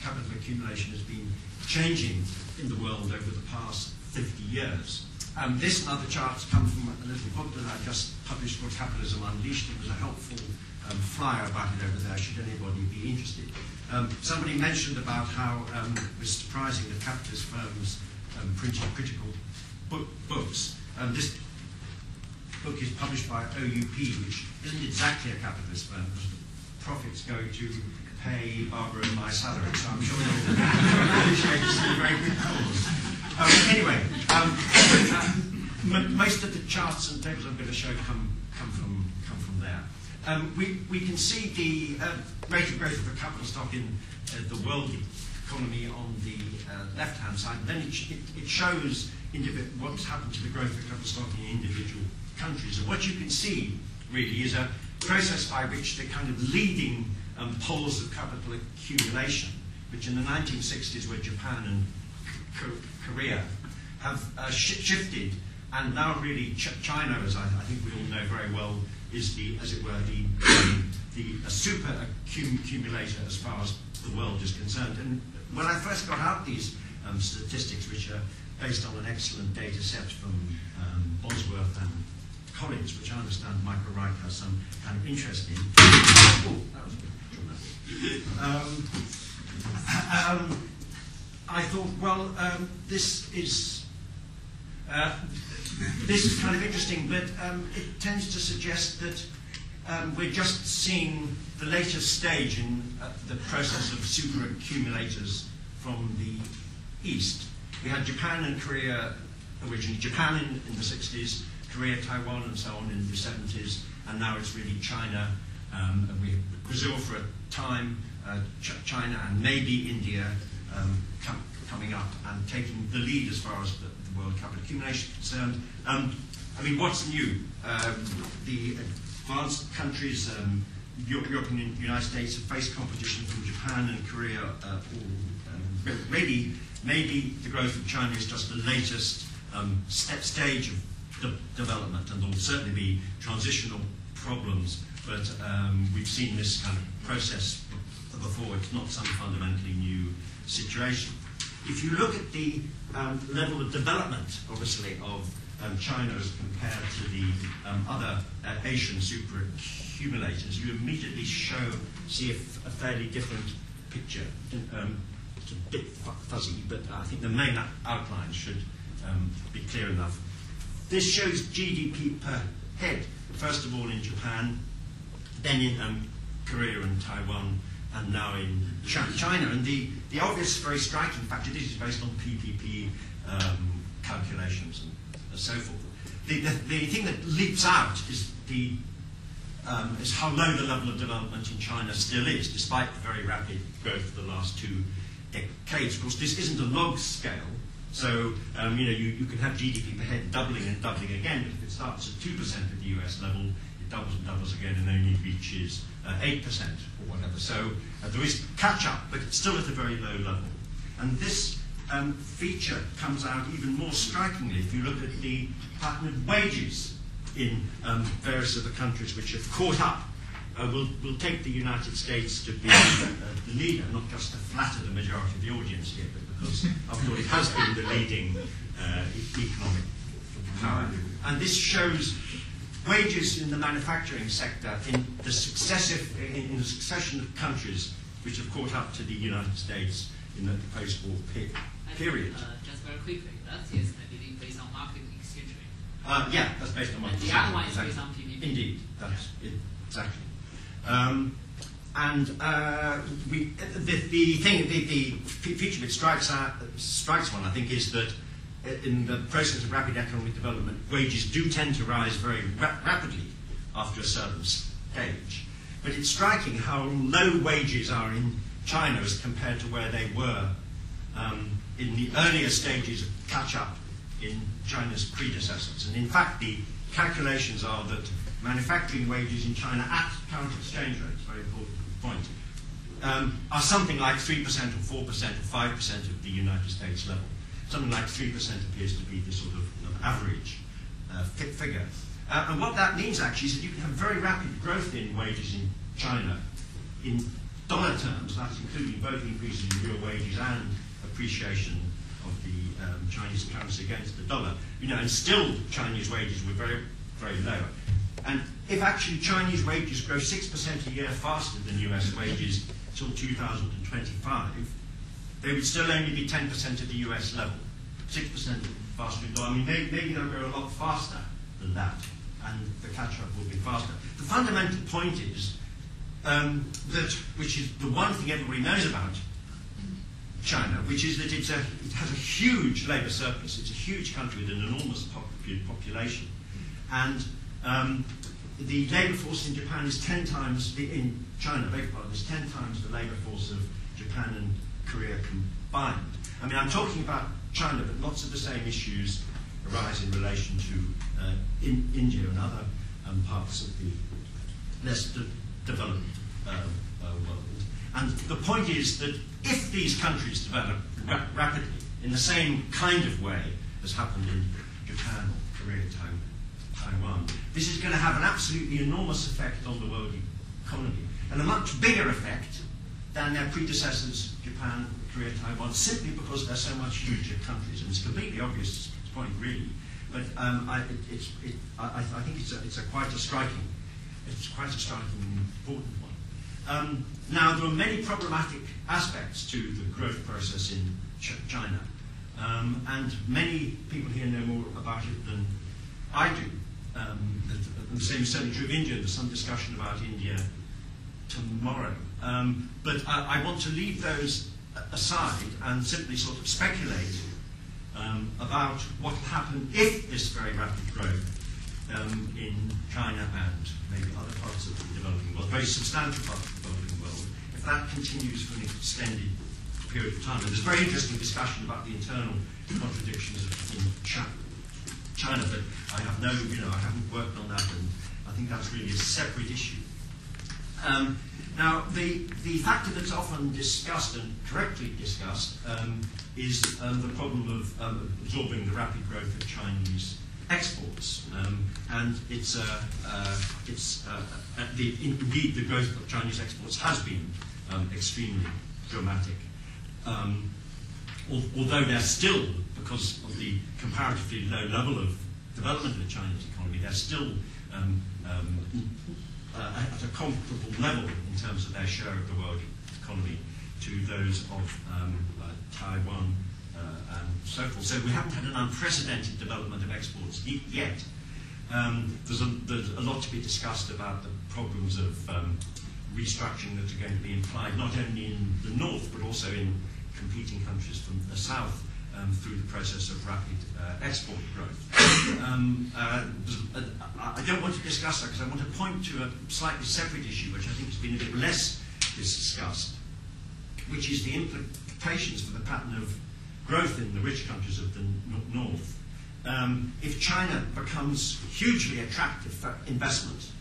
capital accumulation has been changing in the world over the past 50 years. This and other charts come from a little book that I just published called Capitalism Unleashed. It was a helpful flyer about it over there, should anybody be interested. Somebody mentioned about how it was surprising that capitalist firms printed critical books. This book is published by OUP, which isn't exactly a capitalist firm, because the profits go to pay Barbara and my salary, so I'm sure you'll appreciate it's a very good cause. Anyway, most of the charts and tables I'm going to show come from there. We can see the rate of growth of a capital stock in the world economy on the left-hand side. And then it shows what's happened to the growth of a capital stock in individual countries. And what you can see, really, is a process by which the kind of leading poles of capital accumulation, which in the 1960s were Japan and Korea, have shifted, and now really China, as I think we all know very well, is the, as it were, the super accumulator as far as the world is concerned. And when I first got out these statistics, which are based on an excellent data set from Bosworth and Collins, which I understand Michael Reich has some kind of interest in. Oh, that was a bit dramatic. I thought, well, this is kind of interesting, but it tends to suggest that we're just seeing the latest stage in the process of super accumulators from the East. We had Japan and Korea originally, Japan in the 60s, Korea, Taiwan, and so on in the 70s, and now it's really China. And we have Brazil for a time, China, and maybe India coming up and taking the lead as far as the world capital accumulation is concerned. I mean, what's new? The advanced countries, Europe and the United States, have faced competition from Japan and Korea. Maybe the growth of China is just the latest stage of development, and there will certainly be transitional problems, but we've seen this kind of process before. It's not some fundamentally new situation. If you look at the level of development, obviously, of China as compared to the other Asian super accumulators, you immediately see a fairly different picture. It's a bit fuzzy, but I think the main outline should be clear enough. This shows GDP per head, first of all in Japan, then in Korea and Taiwan, and now in China. And the obvious, very striking factor, this is based on PPP calculations and so forth. The thing that leaps out is how low the level of development in China still is, despite the very rapid growth of the last 2 decades. Of course, this isn't a log scale, so you can have GDP per head doubling and doubling again, but if it starts at 2% of the US level, it doubles and doubles again and only reaches 8% or whatever. So there is catch-up, but it's still at a very low level. And this feature comes out even more strikingly if you look at the pattern of wages in various other countries which have caught up. We'll take the United States to be the leader, not just to flatter the majority of the audience here, but because, after all, it has been the leading economic power. And this shows wages in the manufacturing sector in the succession of countries which have caught up to the United States in the post-war period. Just very quickly, that is, I believe, based on market exchange rate. Yeah, that's based on market exchange rate. The other one is based on PPP. Indeed, that's it, exactly. The feature that strikes one, I think, is that in the process of rapid economic development, wages do tend to rise very rapidly after a certain stage. But it's striking how low wages are in China as compared to where they were in the earlier stages of catch-up in China's predecessors. And in fact, the calculations are that manufacturing wages in China at current exchange rates, very important point, are something like 3% or 4% or 5% of the United States level. Something like 3% appears to be the sort of average figure. And what that means actually is that you can have very rapid growth in wages in China in dollar terms, that's including both increases in real wages and appreciation of the Chinese currency against the dollar, and still Chinese wages were very, very low. And if actually Chinese wages grow 6% a year faster than US wages till 2025, they would still only be 10% of the US level, 6% faster. I mean, maybe they'll grow a lot faster than that, and the catch-up will be faster. The fundamental point is that, which is the one thing everybody knows about China, which is that it has a huge labour surplus. It's a huge country with an enormous population, and the labour force in Japan is 10 times in China. Is 10 times the labour force of Japan and Korea combined. I mean, I'm talking about China, but lots of the same issues arise in relation to India and other parts of the less developed world. And the point is that if these countries develop rapidly in the same kind of way as happened in Japan, Korea, Taiwan, this is going to have an absolutely enormous effect on the world economy, and a much bigger effect than their predecessors, Japan, Korea, Taiwan, simply because they're so much huger countries. And it's completely obvious point, really. But I think it's quite a striking and important one. Now, there are many problematic aspects to the growth process in China, and many people here know more about it than I do. The same is certainly true of India. There's some discussion about India tomorrow. But I want to leave those aside and simply sort of speculate about what will happen if this very rapid growth in China and maybe other parts of the developing world, very substantial parts of the developing world, if that continues for an extended period of time. And there's a very interesting discussion about the internal contradictions in China, but I have I haven't worked on that, and I think that's really a separate issue. Now, the factor that's often discussed, and correctly discussed, is the problem of absorbing the rapid growth of Chinese exports. And indeed, the growth of Chinese exports has been extremely dramatic. Although they're still, because of the comparatively low level of development of the Chinese economy, they're still at a comparable level in terms of their share of the world economy to those of Taiwan and so forth. So we haven't had an unprecedented development of exports yet. There's a lot to be discussed about the problems of restructuring that are going to be implied not only in the north but also in competing countries from the south through the process of rapid export growth. I don't want to discuss that because I want to point to a slightly separate issue which I think has been a bit less discussed, which is the implications for the pattern of growth in the rich countries of the north. If China becomes hugely attractive for investment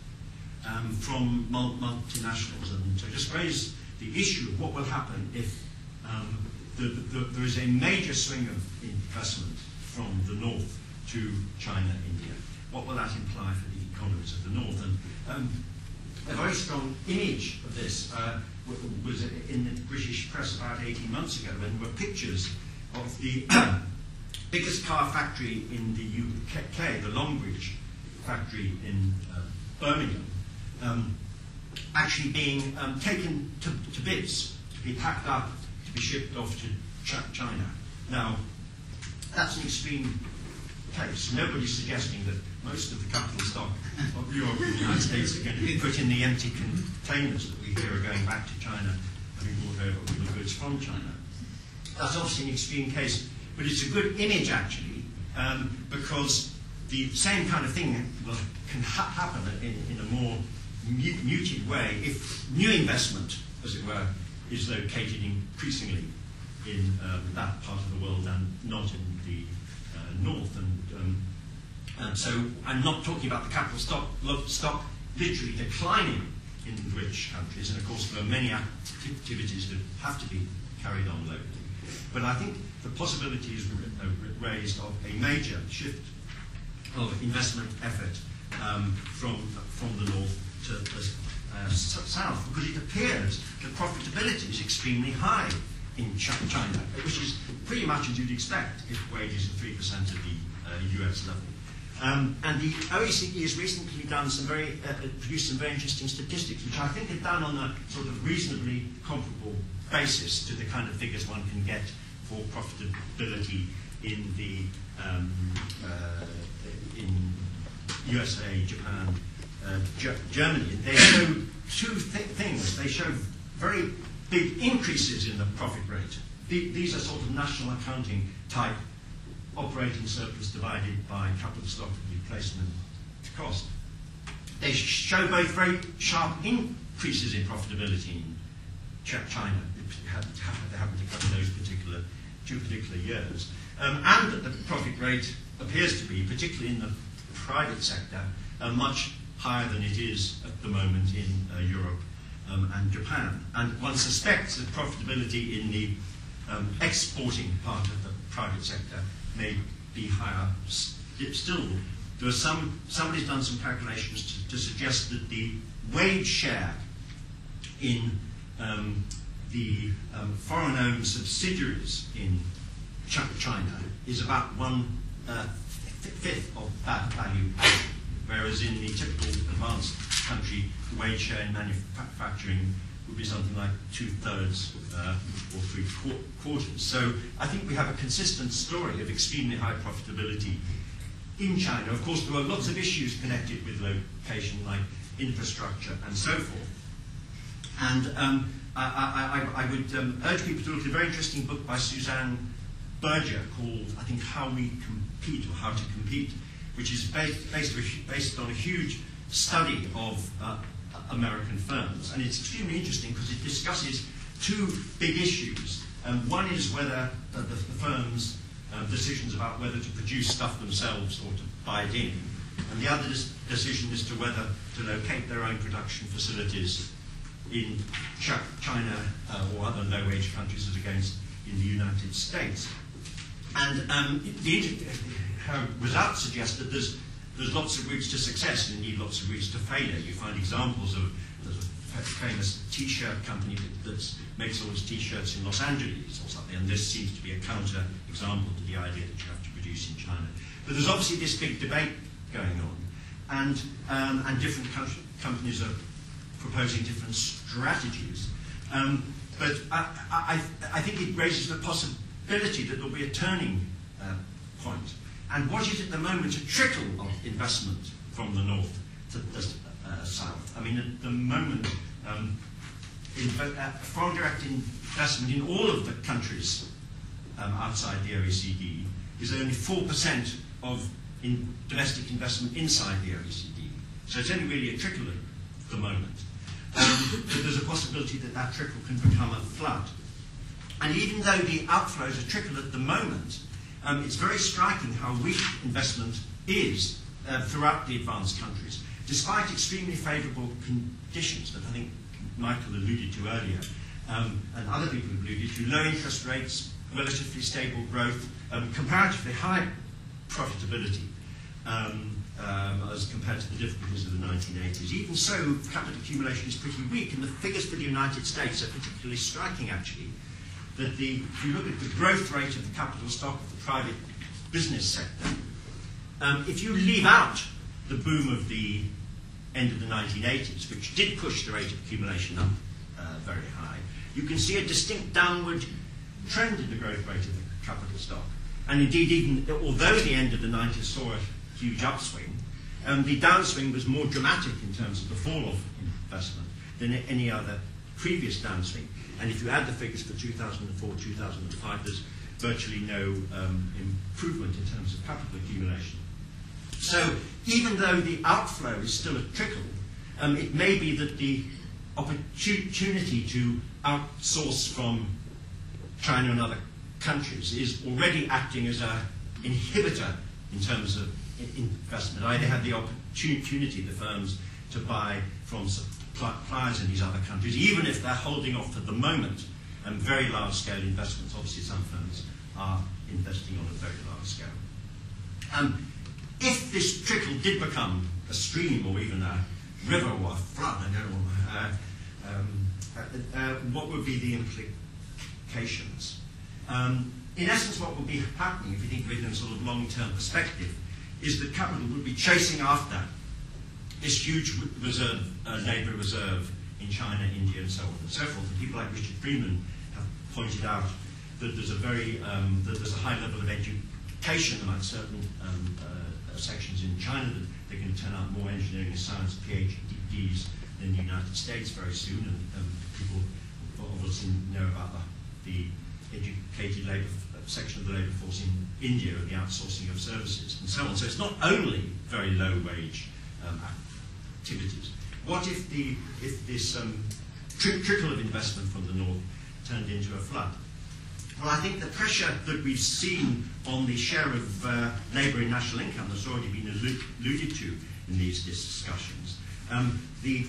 from multinationals, and so just raise the issue of what will happen if there is a major swing of investment from the north to China, India. What will that imply for the economies of the north? And a very strong image of this was in the British press about 18 months ago, when there were pictures of the biggest car factory in the UK, the Longbridge factory in Birmingham, actually being taken to bits, to be packed up, to be shipped off to China. Now, that's an extreme case. Nobody's suggesting that most of the capital stock of Europe and the United States are going to be put in the empty containers that we hear are going back to China, having brought over all the goods from China. That's obviously an extreme case, but it's a good image, actually, because the same kind of thing can happen in a more muted way if new investment, as it were, is located increasingly in that part of the world and not in the north. And so I'm not talking about the capital stock literally declining in rich countries, and of course there are many activities that have to be carried on locally. But I think the possibility is raised of a major shift of investment effort from the north to south, because it appears that profitability is extremely high in China, which is pretty much as you'd expect if wages are 3% of the US level. And the OECD has recently done produced some very interesting statistics, which I think are done on a sort of reasonably comparable basis to the kind of figures one can get for profitability in the in USA, Japan, Germany. And they show two things. They show very big increases in the profit rate. These are sort of national accounting type operating surplus divided by capital stock replacement cost. They show both very sharp increases in profitability in China. They happen to cover those two particular years. And that the profit rate appears to be, particularly in the private sector, much higher than it is at the moment in Europe and Japan. And one suspects that profitability in the exporting part of the private sector may be higher still. There are somebody's done some calculations to suggest that the wage share in the foreign-owned subsidiaries in China is about 1/5 of that value, whereas in the typical advanced country, the wage share in manufacturing would be something like 2/3 or 3/4. So I think we have a consistent story of extremely high profitability in China. Of course, there are lots of issues connected with location, like infrastructure and so forth. And I would urge people to look at a very interesting book by Suzanne Berger called, I think, How We Compete, or How to Compete, which is based on a huge study of American firms. And it's extremely interesting because it discusses two big issues. One is whether the firms' decisions about whether to produce stuff themselves or to buy it in. And the other decision is to whether to locate their own production facilities in China or other low-wage countries as against in the United States. And her results suggest that there's lots of routes to success and indeed lots of routes to failure. You find examples of a famous T-shirt company that makes all its T-shirts in Los Angeles or something, and this seems to be a counter example to the idea that you have to produce in China. But there's obviously this big debate going on, and different companies are proposing different strategies. But I think it raises the possibility that there will be a turning point. And what is at the moment a trickle of investment from the north to the south? I mean, at the moment, foreign direct investment in all of the countries outside the OECD is only 4% of domestic investment inside the OECD. So it's only really a trickle at the moment. But there's a possibility that that trickle can become a flood. And even though the outflows are trickle at the moment, it's very striking how weak investment is throughout the advanced countries, despite extremely favourable conditions that I think Michael alluded to earlier, and other people have alluded to: low interest rates, relatively stable growth, comparatively high profitability as compared to the difficulties of the 1980s. Even so, capital accumulation is pretty weak, and the figures for the United States are particularly striking, actually. That if you look at the growth rate of the capital stock of the private business sector, if you leave out the boom of the end of the 1980s, which did push the rate of accumulation up very high, you can see a distinct downward trend in the growth rate of the capital stock. And indeed, even although the end of the 90s saw a huge upswing, the downswing was more dramatic in terms of the fall of investment than any other previous downswing. And if you add the figures for 2004, 2005, there's virtually no improvement in terms of capital accumulation. So even though the outflow is still a trickle, it may be that the opportunity to outsource from China and other countries is already acting as an inhibitor in terms of investment. Either have the opportunity, the firms, to buy from suppliers in these other countries, even if they're holding off at the moment, very large-scale investments. Obviously, some firms are investing on a very large scale. If this trickle did become a stream or even a river or a flood, I don't know, what would be the implications? In essence, what would be happening, if you think of it in a sort of long-term perspective, is that capital would be chasing after this huge reserve, labour reserve in China, India, and so on and so forth. And people like Richard Freeman have pointed out that there's a high level of education among certain sections in China, that they're going to turn out more engineering and science PhDs in the United States very soon, and people obviously know about the educated labour section of the labour force in India and the outsourcing of services and so on. So it's not only very low wage activities. What if this trickle of investment from the north turned into a flood? Well, I think the pressure that we've seen on the share of labour in national income has already been alluded to in these discussions. The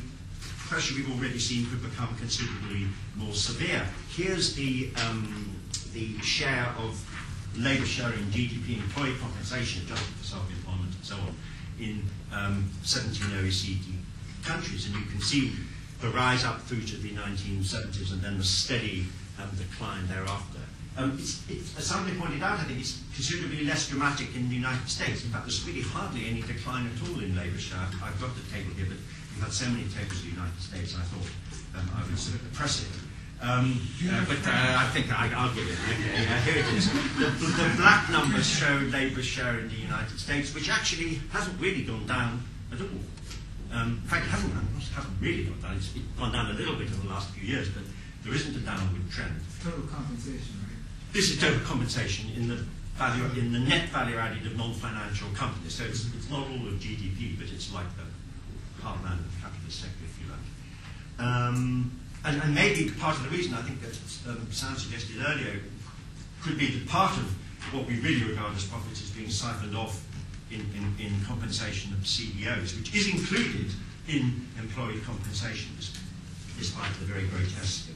pressure we've already seen could become considerably more severe. Here's the share of labour share in GDP, employee compensation, adjusted for self-employment and so on, in 17 OECD countries. And you can see the rise up through to the 1970s and then the steady decline thereafter. As somebody pointed out, I think it's considerably less dramatic in the United States. In fact, there's really hardly any decline at all in labour share. I've got the table here, but we've had so many tables in the United States, I thought I would sort of press it. I think I'll give it. Okay, here it is. The black numbers show labour share in the United States, which actually hasn't really gone down at all. In fact, it hasn't really gone down. It's gone down a little bit in the last few years, but there isn't a downward trend. Total compensation, right? This is total compensation in the net value added of non-financial companies. So it's not all of GDP, but it's like the heartland of the capitalist sector, if you like. And maybe part of the reason, I think that Sam suggested earlier, could be that part of what we really regard as profits is being siphoned off in compensation of CEOs, which is included in employee compensation, despite the very grotesque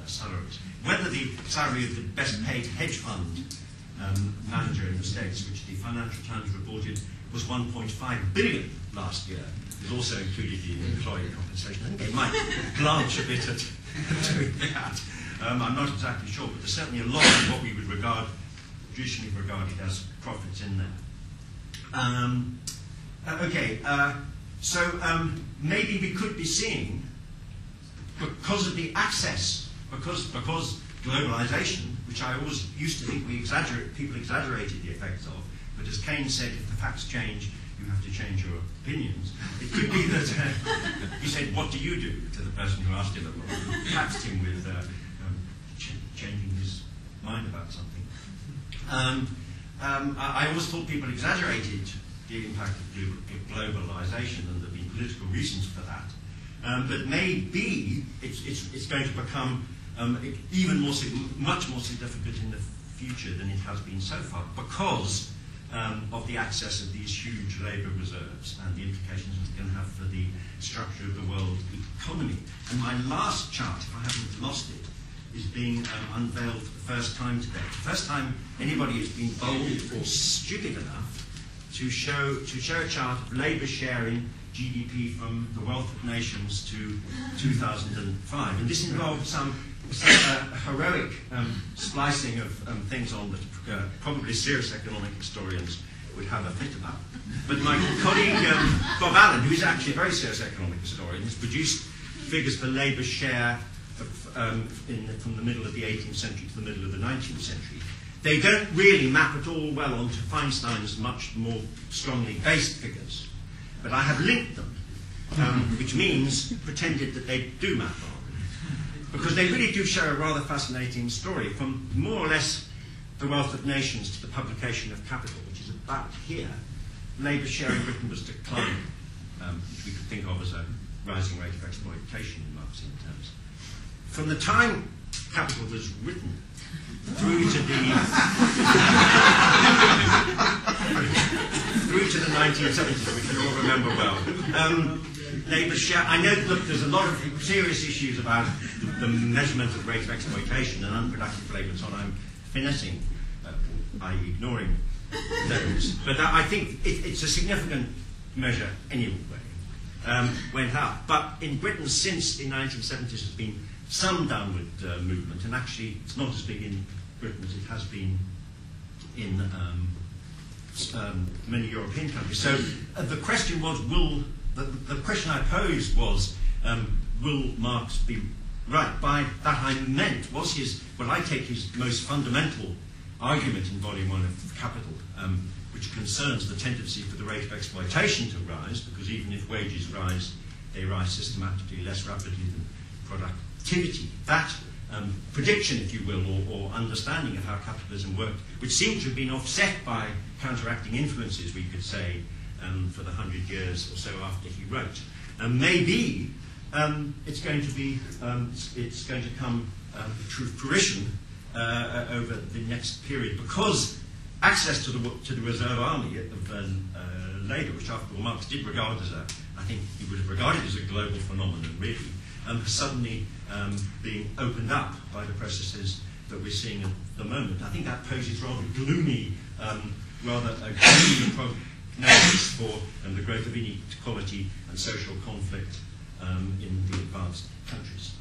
salaries. Whether the salary of the best paid hedge fund manager in the States, which the Financial Times reported was 1.5 billion last year, is also included in employee compensation. I think they might glance a bit at doing that. I'm not exactly sure, but there's certainly a lot of what we would traditionally regarded as profits in there. Maybe we could be seeing, because of the access, because globalization, which I always used to think people exaggerated the effects of, but as Cairnes said, if the facts change, you have to change your opinions. It could be that he said, "What do you do?" to the person who asked him, taxed him with changing his mind about something. I always thought people exaggerated the impact of globalization, and there have been political reasons for that. But maybe it's going to become even much more significant in the future than it has been so far, because of the access of these huge labour reserves and the implications it's going to have for the structure of the world economy. And my last chart, if I haven't lost it, is being unveiled for the first time today. It's the first time anybody has been bold or stupid enough to show a chart of labour share in GDP from the wealth of nations to 2005. And this involved some heroic splicing of things on that probably serious economic historians would have a fit about. But my colleague Bob Allen, who is actually a very serious economic historian, has produced figures for labour share from the middle of the 18th century to the middle of the 19th century. They don't really map at all well onto Feinstein's much more strongly based figures, but I have linked them, which means pretended that they do map on, because they really do show a rather fascinating story from more or less the wealth of nations to the publication of capital, which is about here. Labour share in Britain was declining, which we could think of as a rising rate of exploitation in Marxian terms. From the time capital was written through to the 1970s, which you all remember well. Labour share. I know. Look, there's a lot of serious issues about the measurement of rate of exploitation and unproductive labour, and so on. I'm finessing, i.e., ignoring those. But I think it's a significant measure anyway. went up. But in Britain, since the 1970s, there's been some downward movement, and actually it's not as big in Britain as it has been in many European countries. So the question was, the question I posed was, will Marx be right? By that I meant, I take his most fundamental argument in Volume 1 of Capital, which concerns the tendency for the rate of exploitation to rise, because even if wages rise, they rise systematically less rapidly than productivity. That prediction, if you will, or understanding of how capitalism worked, which seemed to have been offset by counteracting influences, we could say, for the 100 years or so after he wrote. Maybe it's going to come to fruition over the next period, because access to the reserve army of labour, which after all Marx did regard as I think he would have regarded as a global phenomenon, really, has suddenly being opened up by the processes that we're seeing at the moment. I think that poses rather gloomy, prognosis for the growth of inequality and social conflict in the advanced countries.